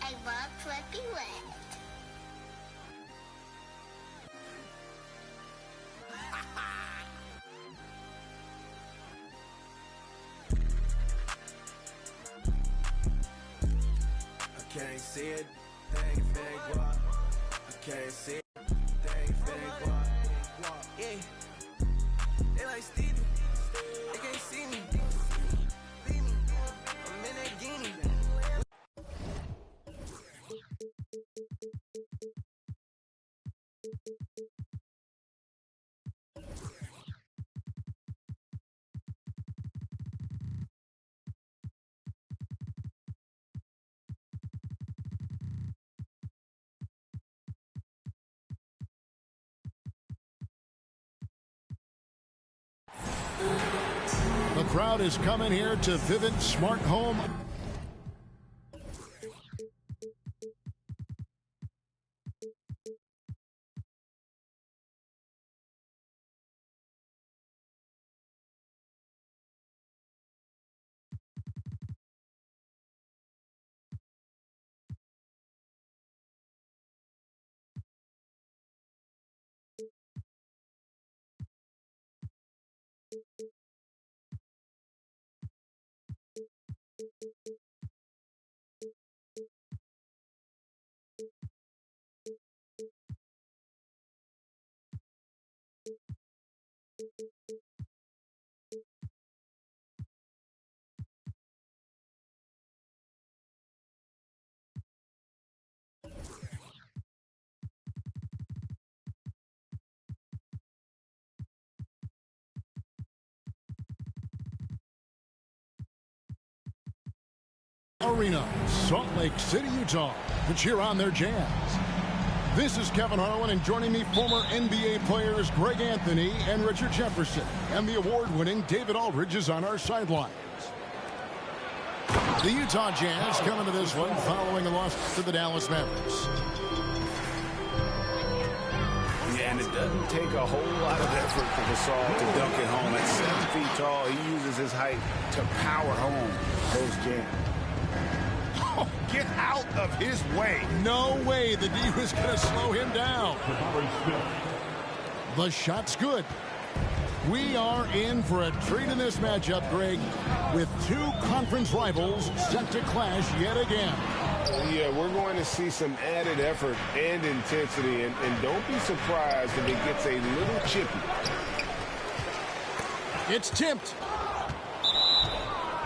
I love Flippy Wet. I can't see it, thing fake walk. I can't see it, thing fake walk. Yeah, they like Stevie, they can't see me. See me, I'm in that guinea. The crowd is coming here to Vivint Smart Home. Arena, Salt Lake City, Utah, to cheer on their Jazz. This is Kevin Harlan, and joining me, former NBA players Greg Anthony and Richard Jefferson, and the award-winning David Aldridge is on our sidelines. The Utah Jazz come into this one following a loss to the Dallas Mavericks. Yeah, and it doesn't take a whole lot of effort for Gasol to dunk it home. At 7 feet tall, he uses his height to power home those jams. Oh, get out of his way. No way the D was going to slow him down. The shot's good. We are in for a treat in this matchup, Greg, with two conference rivals set to clash yet again. Yeah, we're going to see some added effort and intensity, and don't be surprised if it gets a little chippy. It's tipped.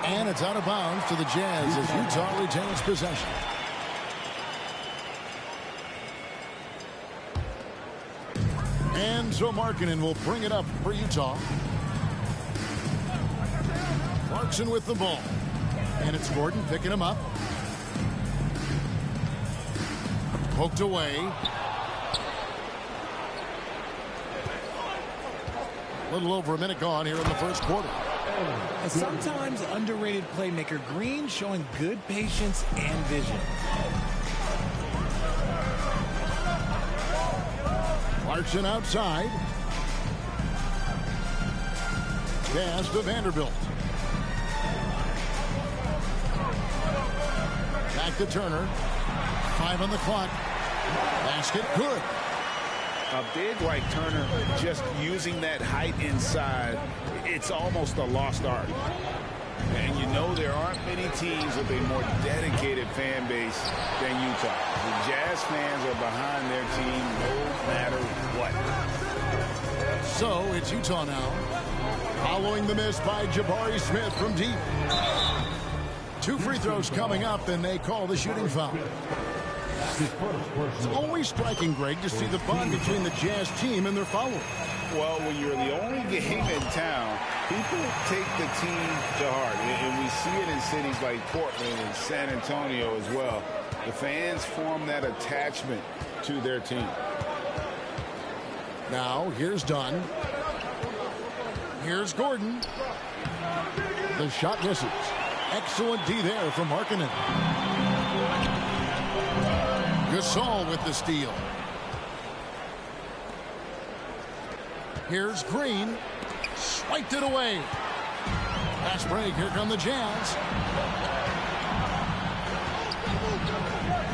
And it's out of bounds to the Jazz as Utah retains possession. And so Markkanen will bring it up for Utah. Clarkson with the ball. And it's Gordon picking him up. Poked away. A little over a minute gone here in the first quarter. A sometimes underrated playmaker, Green, showing good patience and vision. Clarkson outside. Pass to Vanderbilt. Back to Turner. 5 on the clock. Basket good. A big like Turner just using that height inside, it's almost a lost art. And you know there aren't many teams with a more dedicated fan base than Utah. The Jazz fans are behind their team no matter what. So it's Utah now. Following the miss by Jabari Smith from deep. 2 free throws coming up, and they call the shooting foul. It's always striking, Greg, to see the bond between the Jazz team and their followers. Well, when you're the only game in town, people take the team to heart. And we see it in cities like Portland and San Antonio as well. The fans form that attachment to their team. Now, here's Dunn. Here's Gordon. The shot misses. Excellent D there from Markkanen. Gasol with the steal. Here's Green. Swiped it away. Fast break. Here come the Jazz.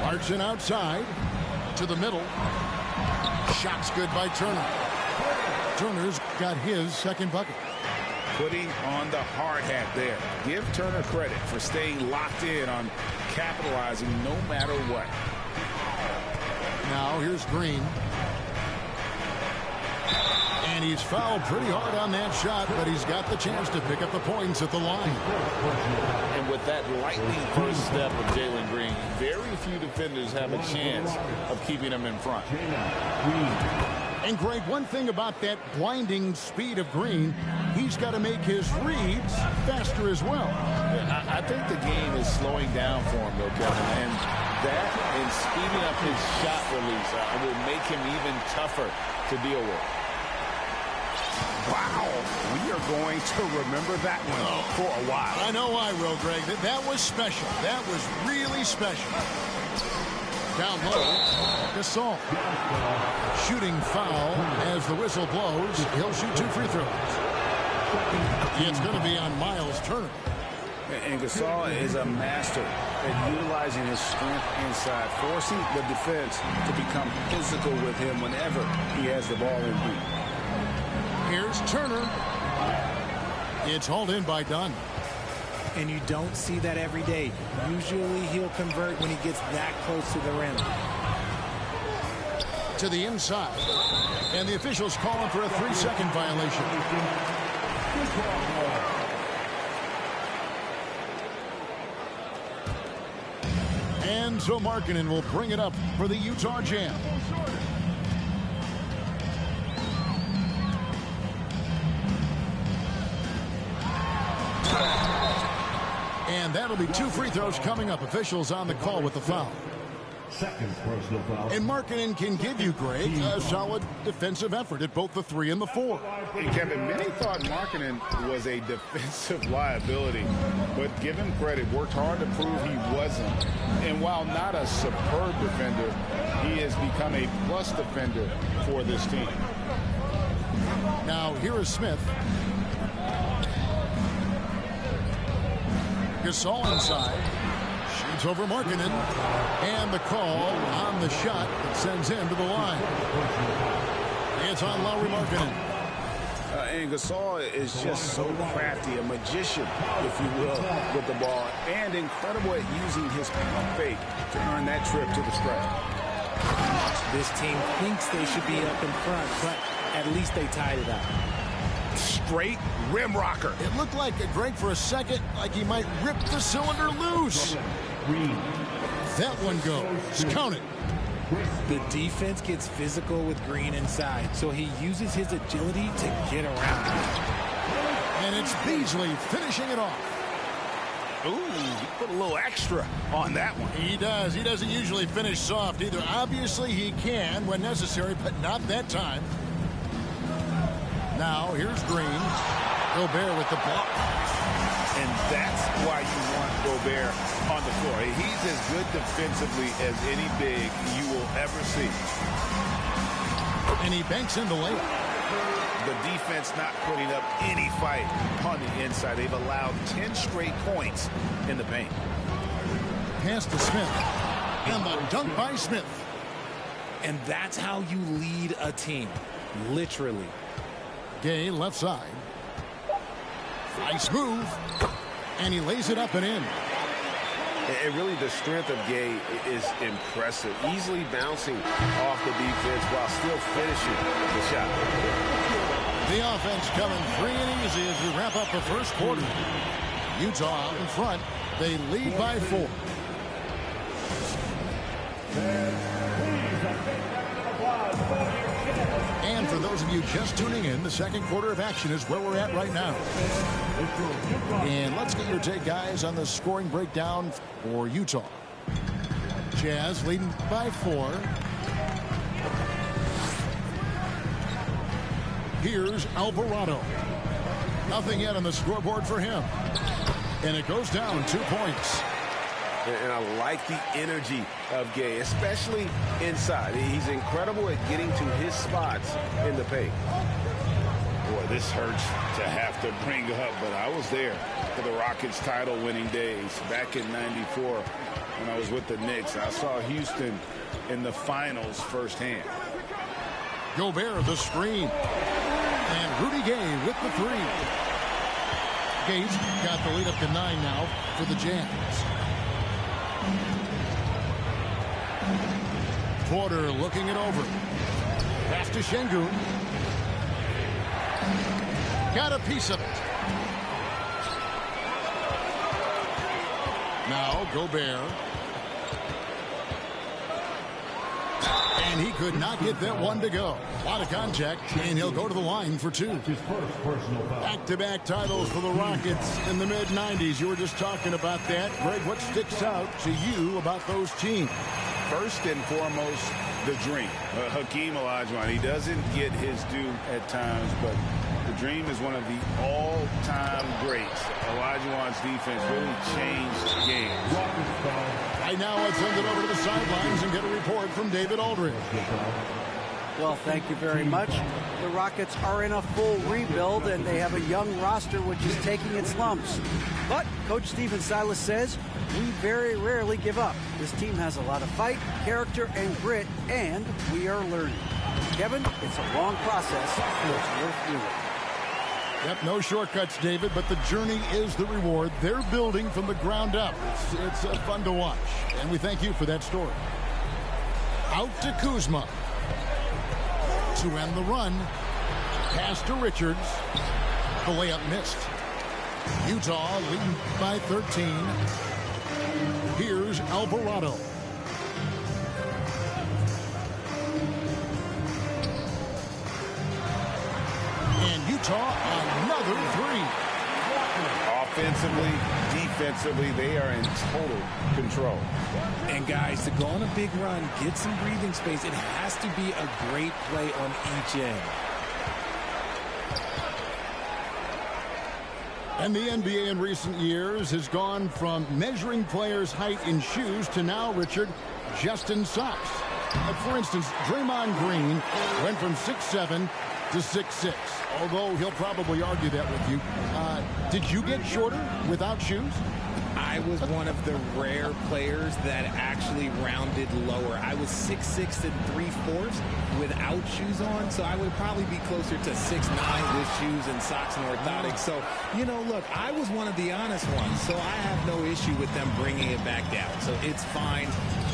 Clarkson outside to the middle. Shot's good by Turner. Turner's got his second bucket. Putting on the hard hat there. Give Turner credit for staying locked in on capitalizing no matter what. Now here's Green. And he's fouled pretty hard on that shot, but he's got the chance to pick up the points at the line. And with that lightning first step of Jalen Green, very few defenders have a chance of keeping him in front. And Greg, one thing about that blinding speed of Green, he's got to make his reads faster as well. I think the game is slowing down for him, though, Kevin. And that and speeding up his shot release will make him even tougher to deal with. Wow, we are going to remember that one for a while. I know I will, Greg. That was special. That was really special. Down low, Gasol. Shooting foul as the whistle blows. He'll shoot 2 free throws. It's going to be on Miles Turner. And Gasol is a master at utilizing his strength inside, forcing the defense to become physical with him whenever he has the ball in deep. Here's Turner. It's hauled in by Dunn. And you don't see that every day. Usually he'll convert when he gets that close to the rim. To the inside. And the officials calling for a 3-second violation. And so Markkanen will bring it up for the Utah Jazz. And that'll be 2 free throws coming up. Officials on the call with the foul. Second personal foul. And Markkanen can give you, Greg, a solid defensive effort at both the 3 and the 4. And Kevin, many thought Markkanen was a defensive liability, but give him credit, worked hard to prove he wasn't. And while not a superb defender, he has become a plus defender for this team. Now here is Smith. Gasol inside. Shoots over Markkanen. And the call on the shot that sends him to the line. It's on Lauri Markkanen. And Gasol is just so crafty, a magician, if you will, with the ball, and incredible at using his pump fake to earn that trip to the stripe. This team thinks they should be up in front, but at least they tied it up. Straight rim rocker. It looked like, Greg, for a second, like he might rip the cylinder loose. That one goes. Count it. The defense gets physical with Green inside, so he uses his agility to get around it. And it's Beasley finishing it off. Ooh, he put a little extra on that one. He does. He doesn't usually finish soft either. Obviously, he can when necessary, but not that time. Now, here's Green. Gobert with the block. And that's why you want Gobert on the floor. He's as good defensively as any big you will ever see. And he banks in the layup. The defense not putting up any fight on the inside. They've allowed 10 straight points in the paint. Pass to Smith. And the dunk by Smith. And that's how you lead a team. Literally. Gay left side. Nice move. And he lays it up and in. And really the strength of Gay is impressive. Easily bouncing off the defense while still finishing the shot. The offense coming free and easy as we wrap up the first quarter. Utah in front. They lead by 4. And for those of you just tuning in, the second quarter of action is where we're at right now. And let's get your take, guys, on the scoring breakdown for Utah. Jazz leading by 4. Here's Alvarado. Nothing yet on the scoreboard for him. And it goes down 2 points. And I like the energy of Gay, especially inside. He's incredible at getting to his spots in the paint. Boy, this hurts to have to bring up, but I was there for the Rockets title-winning days back in '94 when I was with the Knicks. I saw Houston in the finals firsthand. Gobert, the screen. And Rudy Gay with the three. Gay's got the lead up to 9 now for the Jazz. Porter looking it over. Pass to Şengün. Got a piece of it. Now Gobert. And he could not get that one to go. A lot of contact, and he'll go to the line for 2. Back-to-back titles for the Rockets in the mid-90s. You were just talking about that. Greg, what sticks out to you about those teams? First and foremost, the dream. Hakeem Olajuwon, he doesn't get his due at times, but the dream is one of the all-time greats. Olajuwon's defense really changed games. Right now, let's send it over to the sidelines and get a report from David Aldridge. Well, thank you very much. The Rockets are in a full rebuild, and they have a young roster which is taking its lumps. But Coach Stephen Silas says, we very rarely give up. This team has a lot of fight, character, and grit, and we are learning. Kevin, it's a long process, and it's worth doing. Yep, no shortcuts, David, but the journey is the reward. They're building from the ground up. It's fun to watch, and we thank you for that story. Out to Kuzma. To end the run. Pass to Richards. The layup missed. Utah leading by 13. Here's Alvarado. And Utah, another three. Offensively, defensively, they are in total control. And guys, to go on a big run, get some breathing space, it has to be a great play on each end. And the NBA in recent years has gone from measuring players' height in shoes to now, Richard, just in socks. For instance, Draymond Green went from 6'7" to 6'6", although he'll probably argue that with you. Did you get shorter without shoes? I was one of the rare players that actually rounded lower. I was 6'6" and 3/4 without shoes on, so I would probably be closer to 6'9" with shoes and socks and orthotics. So, you know, look, I was one of the honest ones, so I have no issue with them bringing it back down. So it's fine.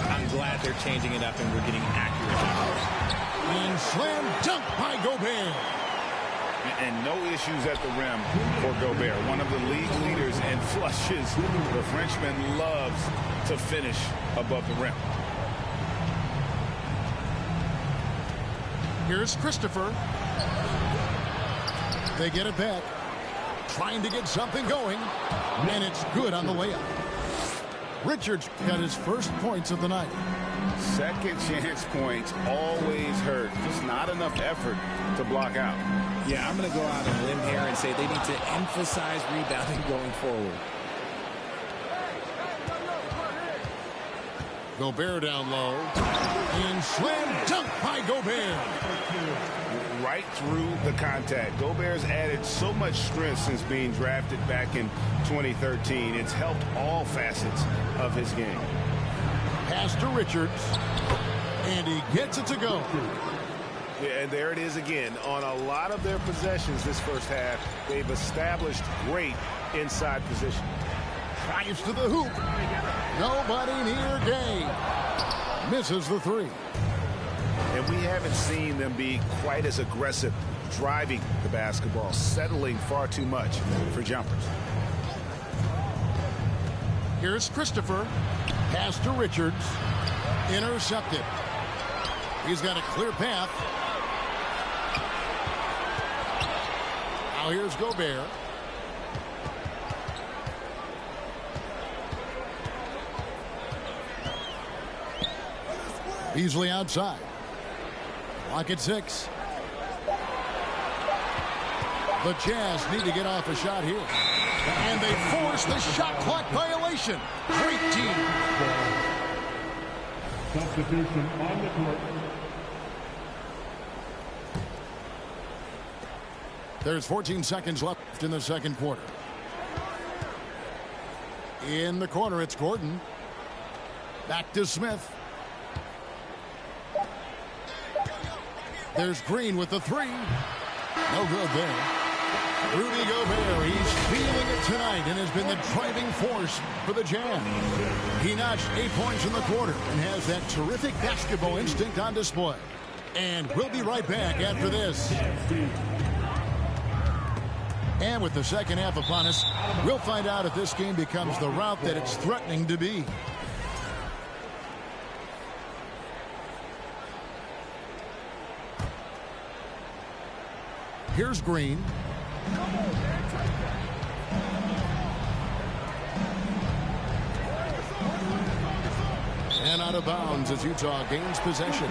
I'm glad they're changing it up and we're getting accurate numbers. And slam dunk by Gobert. And no issues at the rim for Gobert. One of the league leaders in flushes. The Frenchman loves to finish above the rim. Here's Christopher. They get it back. Trying to get something going. And it's good on the layup. Richards got his first points of the night. Second chance points always hurt. Just not enough effort to block out. Yeah, I'm going to go out on a limb here and say they need to emphasize rebounding going forward. Gobert down low. And slam dunk by Gobert. Right through the contact. Gobert's added so much strength since being drafted back in 2013. It's helped all facets of his game. Pass to Richards. And he gets it to go. Yeah, and there it is again. On a lot of their possessions this first half, they've established great inside position. Drives to the hoop. Nobody near Gay. Misses the three. And we haven't seen them be quite as aggressive driving the basketball, settling far too much for jumpers. Here's Christopher. Pass to Richards. Intercepted. He's got a clear path. Now here's Gobert. Beasley outside. Clock at 6. The Jazz need to get off a shot here. And they force the shot clock violation. Great team. Substitution on the court. There's 14 seconds left in the second quarter. In the corner, it's Gordon. Back to Smith. There's Green with the three. No good there. Rudy Gobert, he's feeling it tonight and has been the driving force for the Jazz. He notched 8 points in the quarter and has that terrific basketball instinct on display. And we'll be right back after this. And with the second half upon us, we'll find out if this game becomes the route that it's threatening to be. Here's Green. And out of bounds as Utah gains possession.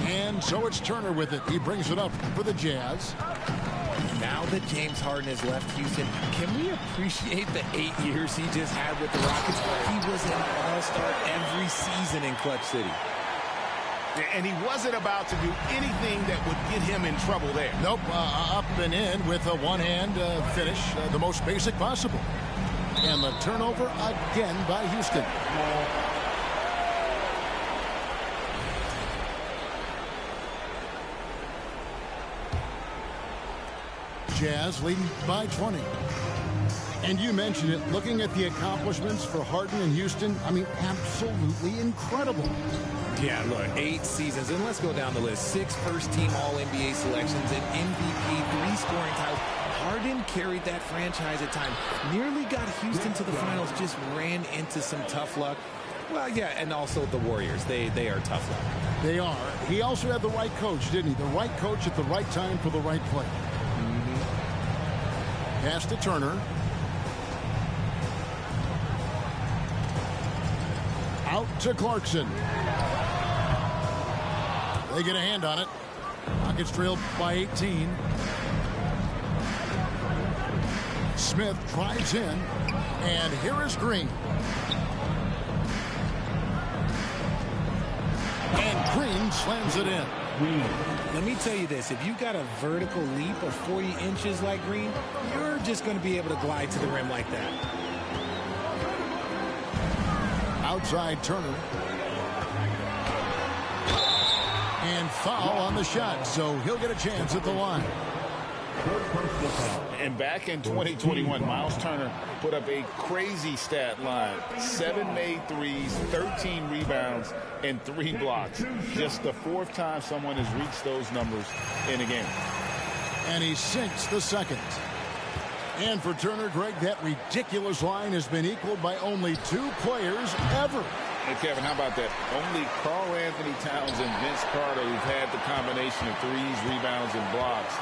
And so it's Turner with it. He brings it up for the Jazz. Now that James Harden has left Houston, can we appreciate the 8 years he just had with the Rockets? He was an all-star every season in Clutch City. And he wasn't about to do anything that would get him in trouble there. Nope, up and in with a one-hand finish, the most basic possible. And the turnover again by Houston. Jazz leading by 20. And you mentioned it, looking at the accomplishments for Harden and Houston, I mean, absolutely incredible. Yeah, look, 8 seasons, and let's go down the list. 6 first-team All-NBA selections, an MVP, 3 scoring titles. Harden carried that franchise at times. Nearly got Houston to the finals, just ran into some tough luck. Well, yeah, and also the Warriors. They are tough luck. They are. He also had the right coach, didn't he? The right coach at the right time for the right play. Pass to Turner. Out to Clarkson. They get a hand on it. Rockets trailed by 18. Smith drives in. And here is Green. And Green slams it in. Let me tell you this, if you got a vertical leap of 40 inches like Green, you're just going to be able to glide to the rim like that. Outside Turner. And foul on the shot, so he'll get a chance at the line. And back in 2021, Miles Turner put up a crazy stat line. 7 made threes, 13 rebounds, and 3 blocks. Just the 4th time someone has reached those numbers in a game. And he sinks the second. And for Turner, Greg, that ridiculous line has been equaled by only 2 players ever. Hey, Kevin, how about that? Only Karl Anthony Towns and Vince Carter who've had the combination of threes, rebounds, and blocks.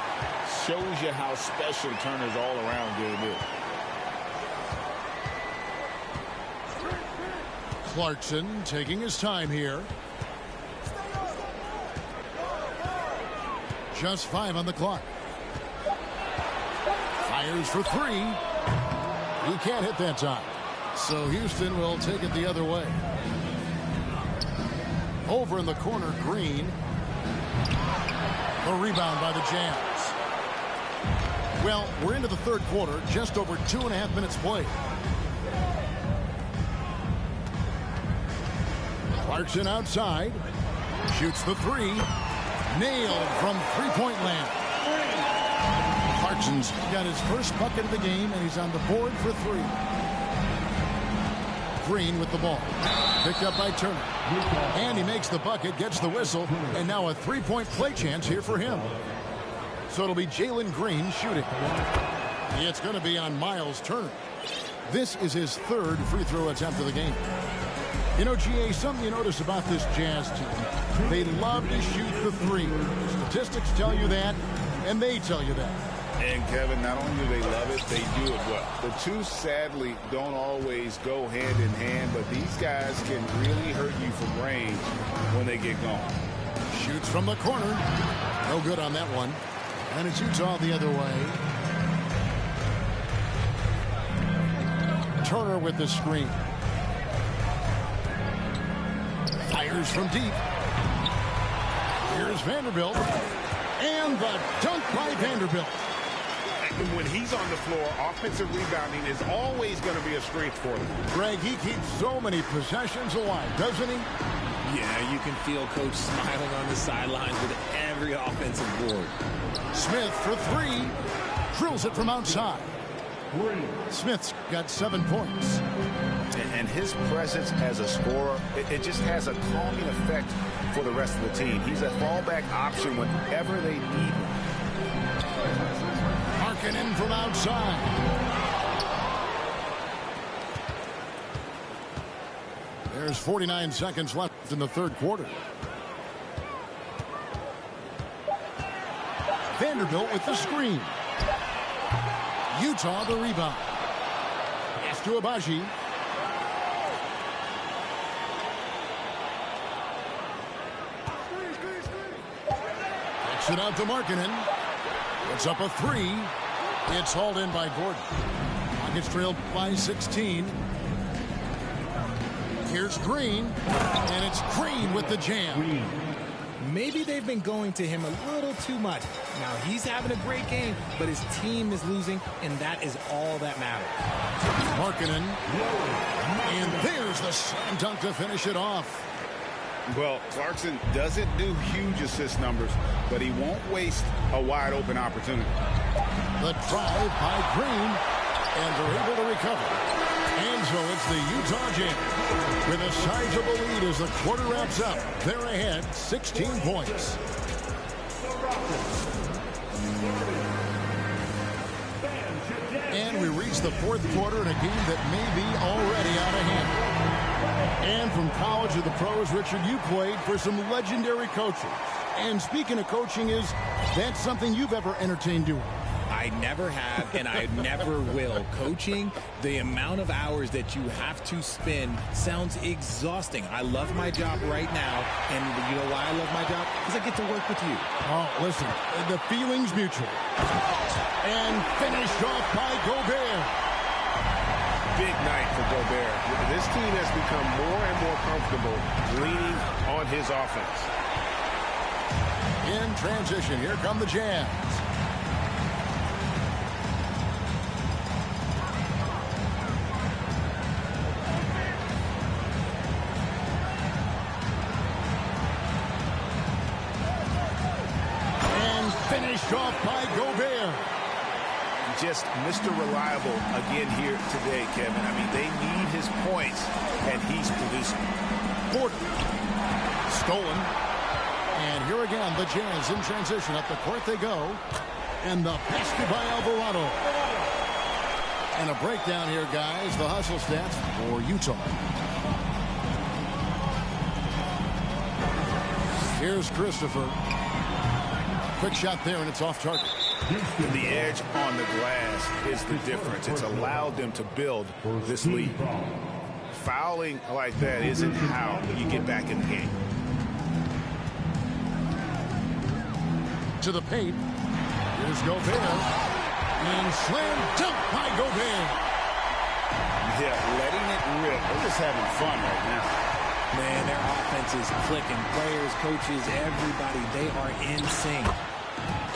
Shows you how special Turner's all-around game is. Clarkson taking his time here. Just 5 on the clock. Fires for 3. He can't hit that time. So Houston will take it the other way. Over in the corner, Green. A rebound by the Jazz. Well, we're into the third quarter, just over 2.5 minutes played. Clarkson outside. Shoots the 3. Nailed from three-point land. Clarkson's got his first bucket of the game, and he's on the board for 3. Green with the ball. Picked up by Turner. And he makes the bucket, gets the whistle, and now a 3-point play chance here for him. So it'll be Jalen Green shooting. It's going to be on Miles Turner. This is his 3rd free throw attempt of the game. You know, GA, something you notice about this Jazz team, they love to shoot the 3. Statistics tell you that, and they tell you that. And, Kevin, not only do they love it, they do it well. The two, sadly, don't always go hand in hand, but these guys can really hurt you from range when they get going. Shoots from the corner. No good on that one. And it's Utah the other way. Turner with the screen. Fires from deep. Here's Vanderbilt. And the dunk by Vanderbilt. When he's on the floor, offensive rebounding is always going to be a strength for them. Greg, he keeps so many possessions alive, doesn't he? Yeah, you can feel Coach smiling on the sidelines with every offensive board. Smith for three. Drills it from outside. Smith's got 7 points. And his presence as a scorer, it just has a calming effect for the rest of the team. He's a fallback option whenever they need him. Markkanen from outside. There's 49 seconds left in the third quarter. Vanderbilt with the screen. Utah the rebound. Pass to Agbaji. Kicks it out to Markkanen. Puts up a three. It's hauled in by Gordon. Rockets trailed by 16. Here's Green. And it's Green with the jam. Maybe they've been going to him a little too much. Now, he's having a great game, but his team is losing, and that is all that matters. Markkanen. And there's the slam dunk to finish it off. Well, Clarkson doesn't do huge assist numbers, but he won't waste a wide-open opportunity. The drive by Green, and they're able to recover. And so it's the Utah Jazz with a sizable lead as the quarter wraps up. They're ahead 16 points. And we reach the fourth quarter in a game that may be already out of hand. And from college to the pros, Richard, you played for some legendary coaches. And speaking of coaching, is that something you've ever entertained doing? I never have, and I never will. Coaching, the amount of hours that you have to spend sounds exhausting. I love my job right now, and you know why I love my job? Because I get to work with you. Oh, listen, the feeling's mutual. And finished off by Gobert. Big night for Gobert. This team has become more and more comfortable leaning on his offense. In transition, here come the Jazz. And finished off by Gobert. Just Mr. Reliable again here today, Kevin. I mean, they need his points, and he's producing. Porter. Stolen. And here again, the Jazz in transition. Up the court they go. And the basket by Alvarado. And a breakdown here, guys. The hustle stats for Utah. Here's Christopher. Quick shot there, and it's off target. The edge on the glass is the difference. It's allowed them to build this lead. Fouling like that isn't how you get back in the game. To the paint. Here's Gobert. And slam dunk by Gobert. Yeah, letting it rip. They're just having fun right now. Man, their offense is clicking. Players, coaches, everybody, they are in sync.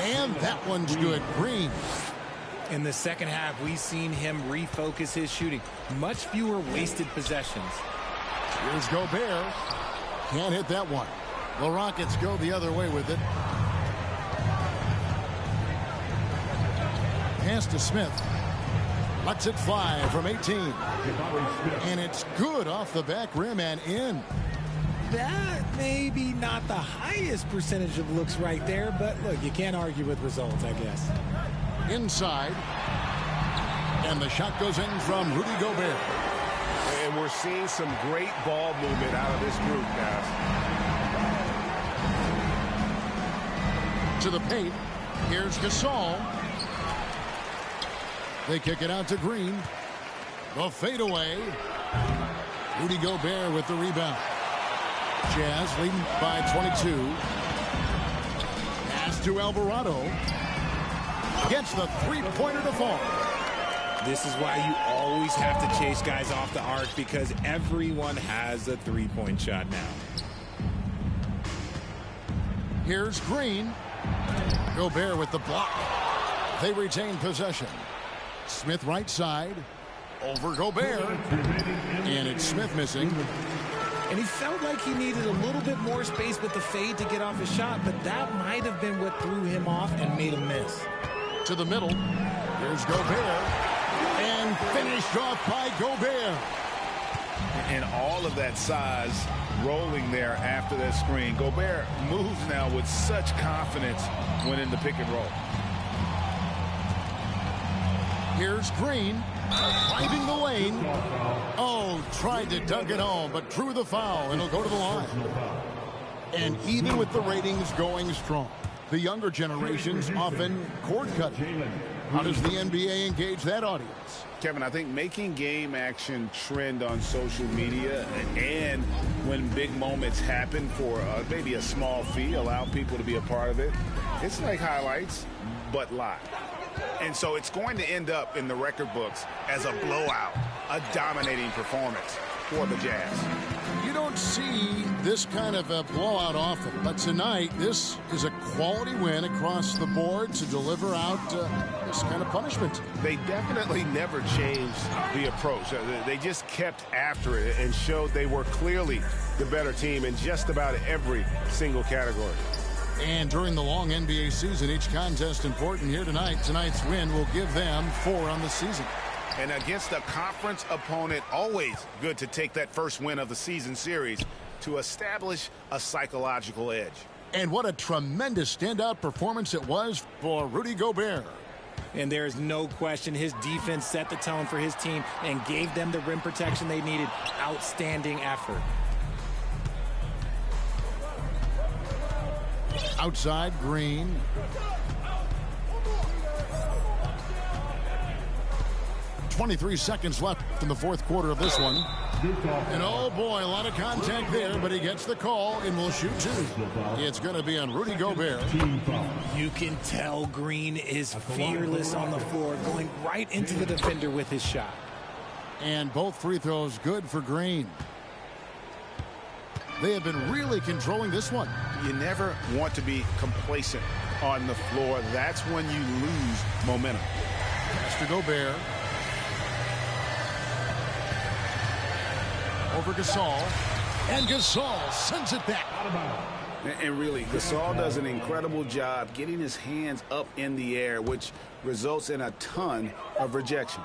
And that one's good. Green. In the second half, we've seen him refocus his shooting. Much fewer wasted possessions. Here's Gobert. Can't hit that one. The Rockets go the other way with it. Pass to Smith. Lets it fly from 18. And it's good off the back rim and in. That maybe not the highest percentage of looks right there, but look, you can't argue with results, I guess. Inside. And the shot goes in from Rudy Gobert. And we're seeing some great ball movement out of this group, guys. To the paint. Here's Gasol. They kick it out to Green. The fadeaway. Rudy Gobert with the rebound. Jazz leading by 22. Pass to Alvarado. Gets the three-pointer to fall. This is why you always have to chase guys off the arc, because everyone has a three-point shot now. Here's Green. Gobert with the block. They retain possession. Smith right side. Over Gobert. And it's Smith missing. And he felt like he needed a little bit more space with the fade to get off his shot, but that might have been what threw him off and made him miss. To the middle. Here's Gobert. And finished off by Gobert. And all of that size rolling there after that screen. Gobert moves now with such confidence when in the pick and roll. Here's Green. Driving the lane. Oh, tried to dunk it home, but drew the foul, and he'll go to the line. And even with the ratings going strong, the younger generations often cord-cutting. How does the NBA engage that audience? Kevin, I think making game action trend on social media and when big moments happen for maybe a small fee, allow people to be a part of it. It's like highlights, but live. And so it's going to end up in the record books as a blowout, a dominating performance for the Jazz. You don't see this kind of a blowout often, but tonight this is a quality win across the board to deliver out this kind of punishment. They definitely never changed the approach. They just kept after it and showed they were clearly the better team in just about every single category. And during the long NBA season, each contest important here tonight. Tonight's win will give them 4 on the season. And against a conference opponent, always good to take that first win of the season series to establish a psychological edge. And what a tremendous standout performance it was for Rudy Gobert. And there is no question his defense set the tone for his team and gave them the rim protection they needed. Outstanding effort. Outside, Green. .23 seconds left in the fourth quarter of this one. And oh boy, a lot of contact there, but he gets the call and will shoot 2. It's going to be on Rudy Gobert. You can tell Green is fearless on the floor, going right into the defender with his shot. And both free throws good for Green. They have been really controlling this one. You never want to be complacent on the floor. That's when you lose momentum. Master Gobert. Over Gasol. And Gasol sends it back. And really, Gasol does an incredible job getting his hands up in the air, which results in a ton of rejection.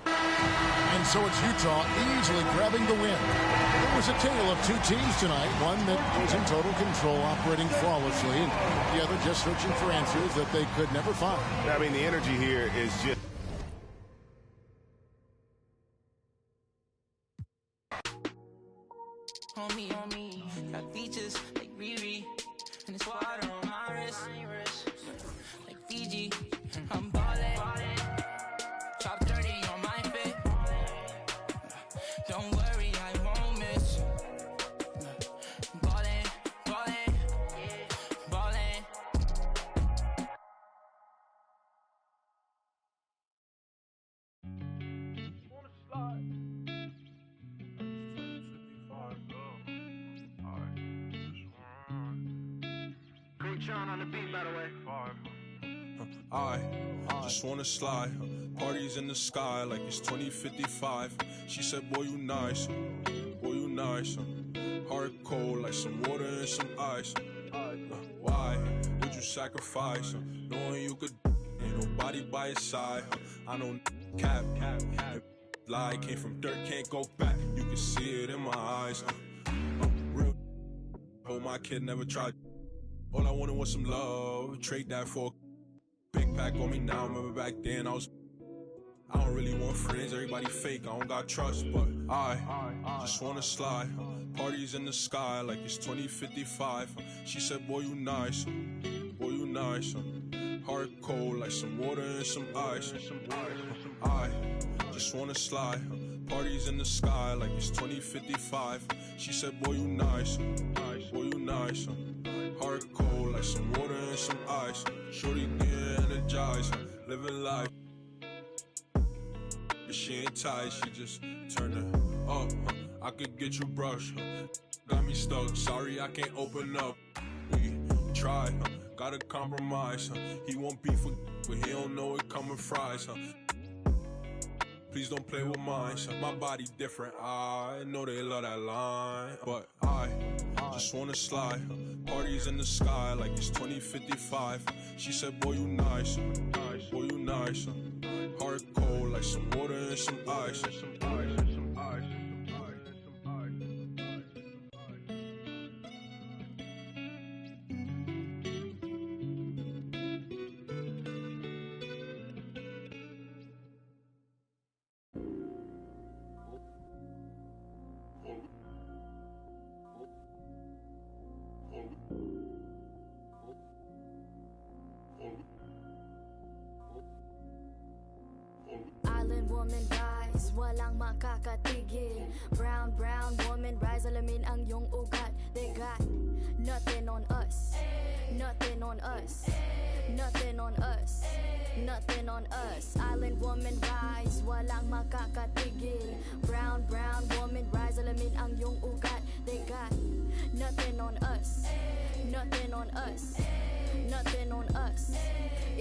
And so it's Utah easily grabbing the win. It was a tale of 2 teams tonight. One that was in total control, operating flawlessly, and the other just searching for answers that they could never find. I mean, the energy here is just... Homie, got features like Riri, and it's water on my wrist, like Fiji. I'm ballin', top 30 on my fit. Don't worry, I won't miss. Ballin', ballin', ballin'. On the beat, by the way. I just wanna slide. Parties in the sky like it's 2055. She said, boy, you nice. Boy, you nice. Heart cold like some water and some ice. Why would you sacrifice? Knowing you could, ain't nobody by your side. I know cap. Lie came from dirt, can't go back. You can see it in my eyes. Real. Hold my kid, never tried. All I wanted was some love. Trade that for a big pack on me now. Remember back then I don't really want friends. Everybody fake. I don't got trust, but I just wanna slide. Parties in the sky like it's 2055. She said, boy, you nice. Boy, you nice. Heart cold like some water and some ice. I just wanna slide. Parties in the sky like it's 2055. She said, boy, you nice. Boy, you nice. Heart cold like some water and some ice. Shorty get energized, living life. But she ain't tight, she just turned it up. I could get you brush. Got me stuck, sorry I can't open up. We try, gotta compromise, He won't beef with, but he don't know it coming fries, Please don't play with mine, My body different, I know they love that line. But I just wanna slide, Parties in the sky like it's 2055. She said, boy, you nice, boy, you nice, Heart cold like some water and some ice. Island woman rise, walang makakatigil. Brown, brown woman rise, alamin ang iyong ugat. They got nothing on us, nothing on us, nothing on us, nothing on us. Island woman rise, walang makakatigil. Brown, brown woman rise, alamin ang iyong ugat. They got nothing on us, nothing on us, nothing on us.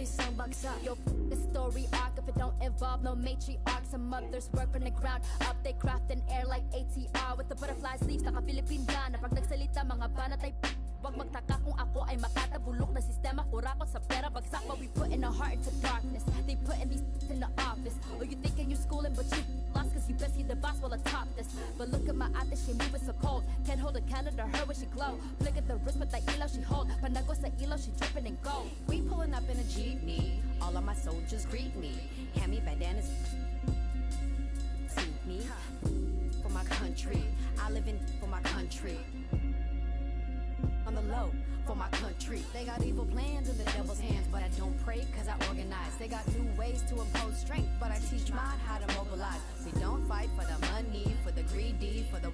Isang bagsak. Yo, the story arc if it don't involve no matriarch. Some mothers work from the ground up, they craft in air like ATR with the butterfly sleeves. Naka-Philippine na pag nagsalita mga banat ay wag magtaka kung ako ay makatabulok na sistema. Kurakot sa pera bagsak, but we put in our heart into darkness. They put in these in the office. Or you thinking you schooling but you lost cause you busy the boss while atop this. But look at my ate, she moving so cold. Can't hold a candle to her when she glow. Flick at the wrist with the ilaw she hold. Panago sa ilaw, she dripping in gold. We pulling up in a jeepney. All of my soldiers greet me. Hand me bandanas. See me for my country. I live in for my country. On the low for my country. They got evil plans in the devil's hands, but I don't pray cause I organize. They got new ways to impose strength, but I teach mine how to mobilize. We don't fight for the money, for the greedy, for the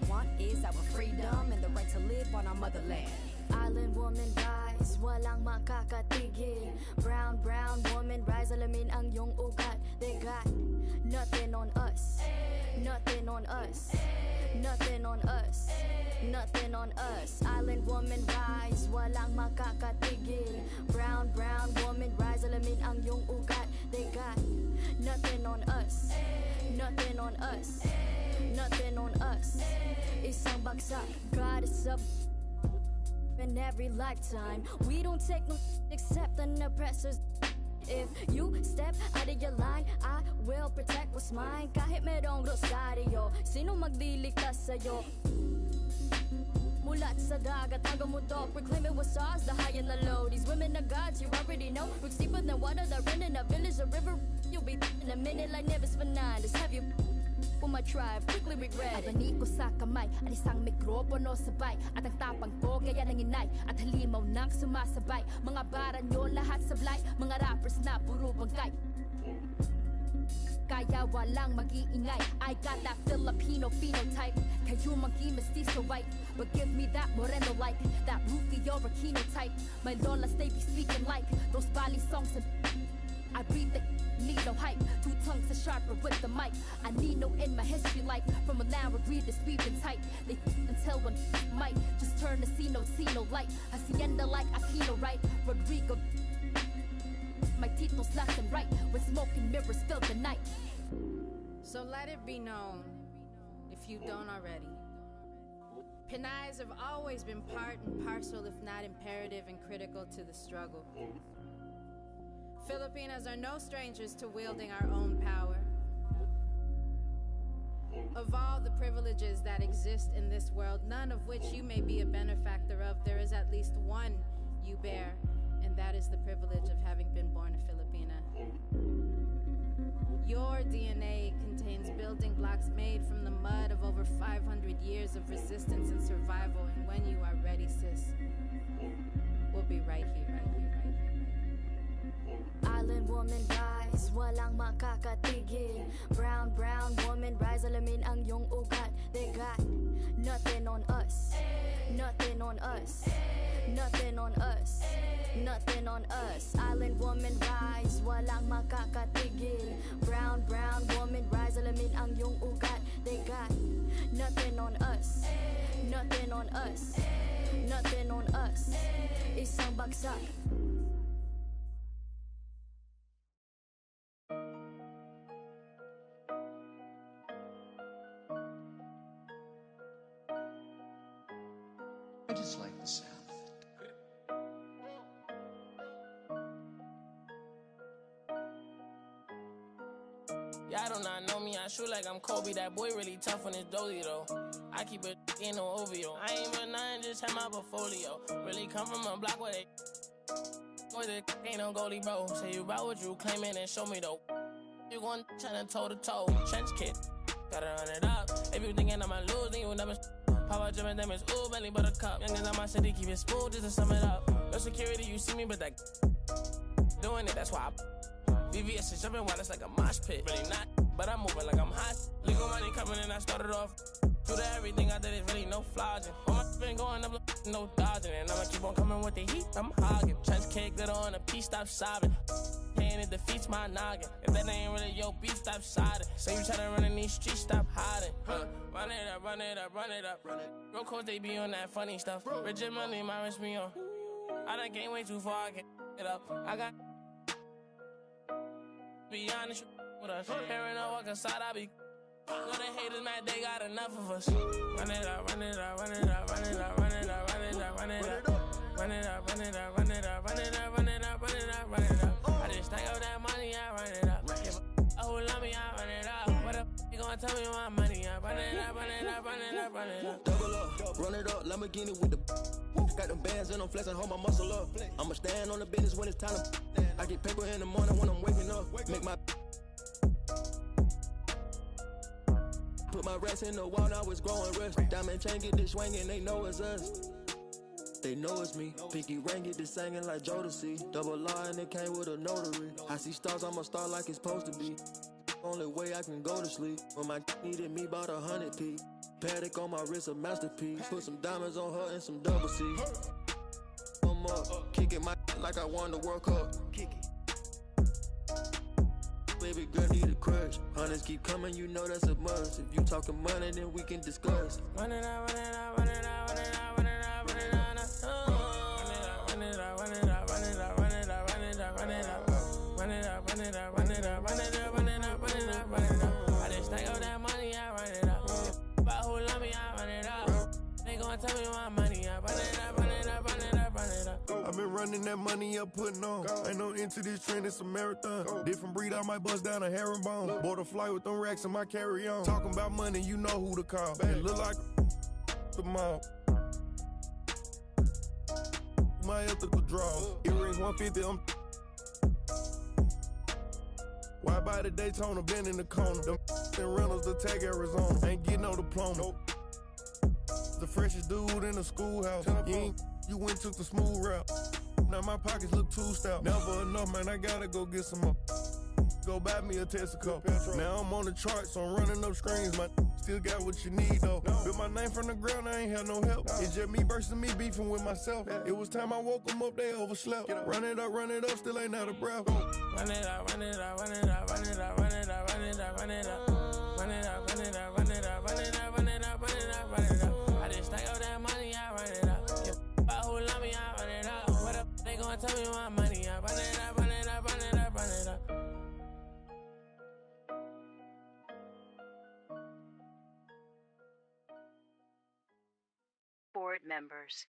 want is our freedom and the right to live on our motherland. Island woman rise, walang makakatigil. Brown, brown woman rise, alamin ang iyong ugat. They got nothing on us, nothing on us, nothing on us, nothing on us. Island woman rise, walang makakatigil. Brown, brown woman rise, alamin ang iyong ugat. They got nothing on us, nothing on us, nothing on us. Isang bagsak, God is up in every lifetime. We don't take no except the oppressors. If you step out of your line, I will protect what's mine. Kahit merong rosaryo, sino magliligtas sa'yo? Mulat sa dagat hanggang mundo, proclaiming what's ours, the high and the low. These women are gods, you already know. We're deeper than water, they're in a village, a river. You'll be in a minute like Nevis Fernandez. Have you for my tribe, quickly regret it. Abani ko sa kamay, at isang mikropono sabay. At ang tapang ko, gaya ng inay. At halimaw nang sumasabay. Mga bara nyo lahat sablay. Mga rappers na puro bangkay. Kaya walang mag-iingay. I got that Filipino phenotype. Kayo magi-mestizo white, but give me that moreno like that Rufio Aquino type. My lolas, they be speaking like those Bali songs and I breathe the need no hype. Two tongues are sharper with the mic. I need no in my history like from a land where greed is sweeping tight. They until one might just turn to see no light. Hacienda like Aquino, right? Rodrigo, my titles left and right. When smoking mirrors fill the night. So let it be known, if you don't already, Pinayas have always been part and parcel, if not imperative and critical to the struggle. Filipinas are no strangers to wielding our own power. Of all the privileges that exist in this world, none of which you may be a benefactor of, there is at least one you bear, and that is the privilege of having been born a Filipina. Your DNA contains building blocks made from the mud of over 500 years of resistance and survival, and when you are ready, sis, we'll be right here, right here, right here. Island woman rise, walang makakatigil. Brown, brown woman rise, alamin ang iyong ugat. They got nothing on us, nothing on us, nothing on us, nothing on us. Island woman rise, walang makakatigil. Brown, brown woman rise, alamin ang iyong ugat. They got nothing on us, nothing on us, nothing on us. Isang bagsak. I just like the sound. Y'all do not know me, I shoot like I'm Kobe. That boy really tough on his dolly though. I keep it in no OVO. I ain't but nothing, just have my portfolio. Really come from a block where they boy, there ain't no goalie, bro. Say you about what you claiming and show me though. You gon' tryna toe to toe. Trench kid, gotta run it up. If you thinking I'ma lose, then you never. Power jumping damage, ooh, belly buttercup. Youngins on my city, keep it smooth just to sum it up. No security, you see me, but that doing it, that's why I. VVS is jumping while it's like a mosh pit. Really not, but I'm moving like I'm hot. Legal money coming in, I started off. Due to everything I did, it's really no flogging. All my been going up, no dodging. And I'ma keep on coming with the heat, I'm hogging. Trench cake, glitter on a piece, stop sobbing. And it defeats my noggin. If that ain't really your beef, stop siding. Say you try to run in these streets, stop hiding. Run it up, run it up, run it up. Real coach, they be on that funny stuff. Rigid money, my wrist me on. I done came way too far, I can't get up. I got. Be honest with us. Hearing no walk inside, I be. Gonna haters, man, they got enough of us. Run it up, run it up, run it up, run it up, run it up, run it up, run it up. Run it up, run it up, run it up, run it up, run it up, run it up, run it up. I just stack up that money, I run it up. Who love me, I run it up. What up, you gonna tell me my money? I run it up, run it up, run it up, run it up. Double up, run it up, Lamborghini with the. Got them bands and I'm flexing, hold my muscle up. I'ma stand on the business when it's time to. I get paper in the morning when I'm waking up. Make my. Put my rest in the wall, now it's growing rust. Diamond chain get this swinging, they know it's us. They know it's me. Pinky ring get this singing like Jodeci. Double R and it came with a notary. I see stars, I'm a star like it's supposed to be. Only way I can go to sleep. When my needed me about 100 P. Paddock on my wrist, a masterpiece. Put some diamonds on her and some double C. I'm up, kicking my like I won the World Cup. Kick it. Baby girl need a crush. Hunters keep coming, you know that's a must. If you talking money, then we can discuss. Run it up, run it up, run it up, run it up, run it up, run it up, run it up, run it up, run it up, run it up, run it up, run it up, run it up, run it up, run it up, run it up, run it up, run it up, run it up, run it up. I just stack up that money, I run it up. But who love me, I run it up. They gon' tell me my money, I run it up, run it up, run it up, run it up. I've been running that money up, putting on. Ain't no into this trend, it's a marathon. Different breed, I might bust down a herringbone. Bought a flight with them racks in my carry-on. Talking about money, you know who to call. It look like the mall. My ethical draw. Earrings 150, I'm. Why buy the Daytona, been in the corner? Them rentals attack Arizona. Ain't getting no diploma. The freshest dude in the schoolhouse. You went took the smooth route. Now my pockets look too stout. Never enough, man, I gotta go get some more. Go buy me a Texaco. Now I'm on the charts, so I'm running up screens. My still got what you need though. Built my name from the ground, I ain't had no help. It's just me versus me beefing with myself. It was time I woke them up, they overslept. Run it up, still ain't out of breath. Run it up, run it up, run it up, run it up, run it up, run it up, run it up. Run it up, run it up, run it up, run it up, run it up, run it up, run it up. I just stack up that money, I run it up. But who love me, I run it up. What up, they gon' tell me my money, I run it up, run it up, run it up, run it up. Board members.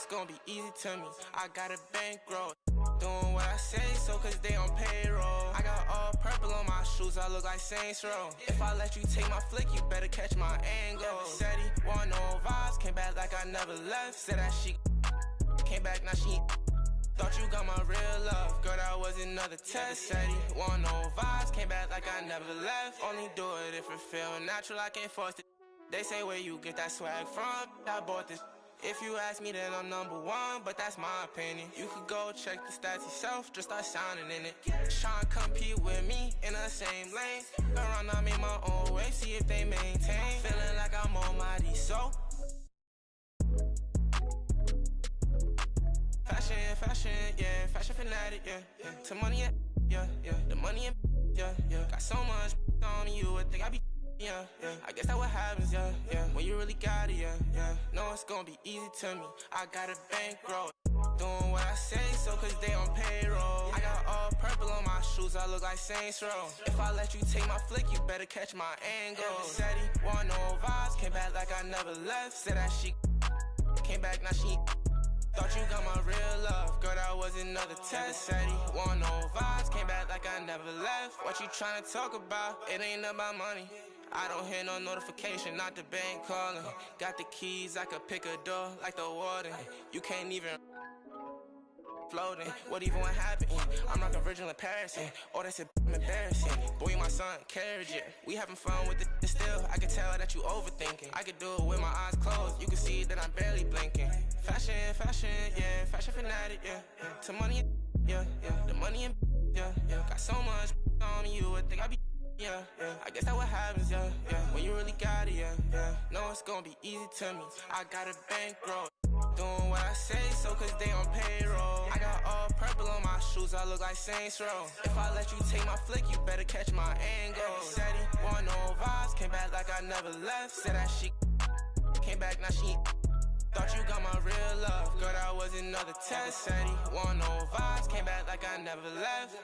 it's gonna be easy to me. I got a bankroll. Doing what I say, so cause they on payroll. I got all purple on my shoes, I look like Saints Row. If I let you take my flick, you better catch my angle. Said he want no vibes, came back like I never left. Said that she came back, now she thought you got my real love. Girl, that was another test. Said he want no vibes, came back like I never left. Only do it if it feel natural, I can't force it. They say where you get that swag from, I bought this. If you ask me, then I'm number one, but that's my opinion. You could go check the stats yourself, just start sounding in it. Tryna compete with me in the same lane. Around, I made my own way, see if they maintain. Feeling like I'm almighty, so fashion, yeah, fashion fanatic, yeah. To money, yeah, the money, yeah. Got so much on me, you would think I be. Yeah, I guess that's what happens, yeah. When you really got it, yeah. No, it's gonna be easy to me. I got a bankroll. Doing what I say, so cause they on payroll. I got all purple on my shoes, I look like Saints Row. If I let you take my flick, you better catch my angle. Said he want no vibes, came back like I never left. Said that she came back, now she thought you got my real love. Girl, that was another test. Said he want no vibes, came back like I never left. What you tryna talk about? It ain't about money. I don't hear no notification, not the bank calling. Got the keys, I could pick a door like the warden. You can't even floating. What even what happened? I'm like a virgin in Paris. Oh, that's embarrassing. Boy, my son, carriage it. We having fun with it still. I can tell that you overthinking. I could do it with my eyes closed. You can see that I'm barely blinking. Fashion, yeah. Fashion fanatic, yeah. To money, yeah. The money, yeah. Got so much on me, you would think I be. Yeah. I guess that's what happens, yeah. When you really got it, yeah. No, it's gonna be easy to me. I got a bankroll. Doing what I say, so cause they on payroll. I got all purple on my shoes, I look like Saints Row. If I let you take my flick, you better catch my angle. Said he want no vibes, came back like I never left. Said that she came back, now she thought you got my real love. Girl, that was another test. Said he want no vibes, came back like I never left.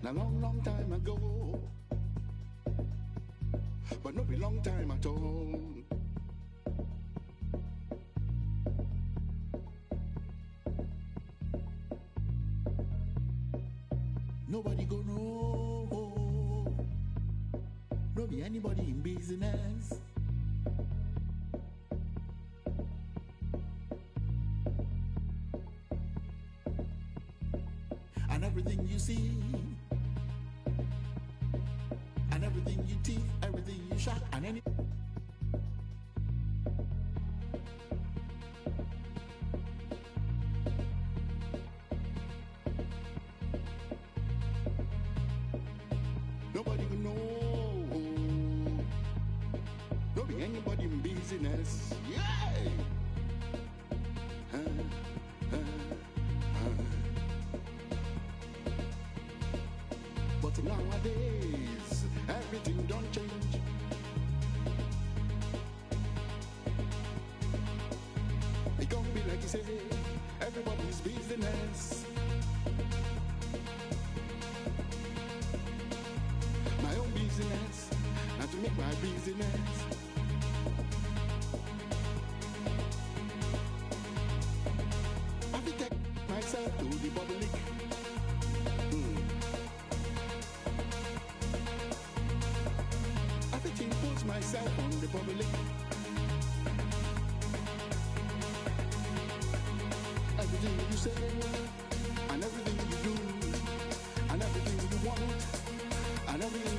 a long, long time ago. But not a long time at all. Nobody go know. No be anybody in business. And everything you see, and everything you teeth, everything you shot, and any. Nobody can know. No be anybody in business. Yeah. But nowadays, everything don't change. It can't be like you say, everybody's business. My own business, not to make my business. I will take myself to the public. I will impose myself on the public. Everything you say, and everything you do, and everything you want, and everything